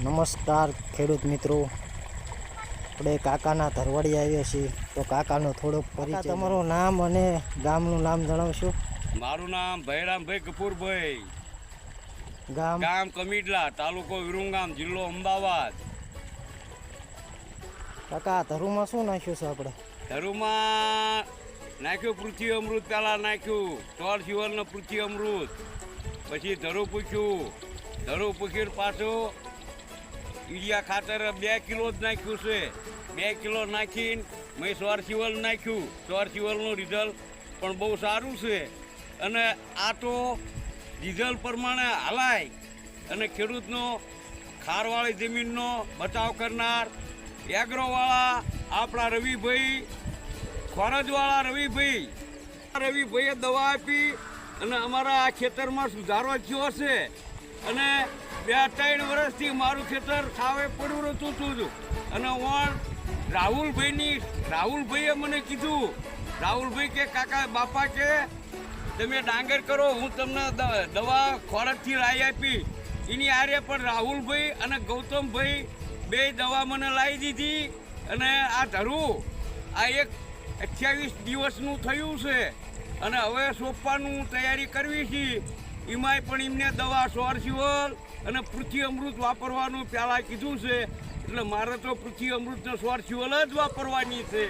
નમસ્કાર ખેડૂત મિત્રો, આપણે કાકાના ધરવાડી આવ્યા છીએ. તો કાકાનો થોડોક પરિચય, તમારું નામ અને ગામનું નામ જણાવશો? મારું નામ ભૈરામભાઈ કપૂરભાઈ, ગામ કમીડલા, તાલુકો વિરમગામ, જિલ્લો અમદાવાદ. કાકા ધરુમાં શું નાખ્યું છે? આપણે ધરુમાં નાખ્યું પૃથ્વી અમૃત, પહેલાં નાખ્યું ચોર શિવરને પૃથ્વી અમૃત, પછી ધરું પૂછ્યું, ધરું પૂછીને પાછું યુરિયા ખાતર 2 કિલો જ નાખ્યું છે. 2 કિલો નાખીને મેં ચોર શિવલ નાખ્યું. ચોર શિવલનું રિઝલ્ટ પણ બહુ સારું છે. અને આ તો ડીઝલ પ્રમાણે હલાય અને ખેડૂતનો ખારવાળી જમીનનો બચાવ કરનાર એગ્રોવાળા આપણા રવિભાઈ, ખોરજવાળા રવિભાઈએ દવા આપી અને અમારા આ ખેતરમાં સુધારો થયો છે. અને 2-3 વર્ષથી મારું ખેતર સાવે પડવું હતું અને રાહુલભાઈએ મને કીધું, રાહુલભાઈ કે કાકા બાપા કે તમે ડાંગર કરો, હું તમને દવા ખોરાકથી લાવી આપી. એની આરે પણ રાહુલભાઈ અને ગૌતમભાઈ 2 દવા મને લાવી દીધી. અને આ ધરું આ 28 દિવસનું થયું છે અને હવે સોંપવાનું તૈયારી કરવી છે. એમાંય પણ એમને દવા ચોર શિવલ અને પૃથ્વી અમૃત વાપરવાનું પહેલાં કીધું છે. એટલે મારે તો પૃથ્વી અમૃતને ચોર શિવલ જ વાપરવાની છે.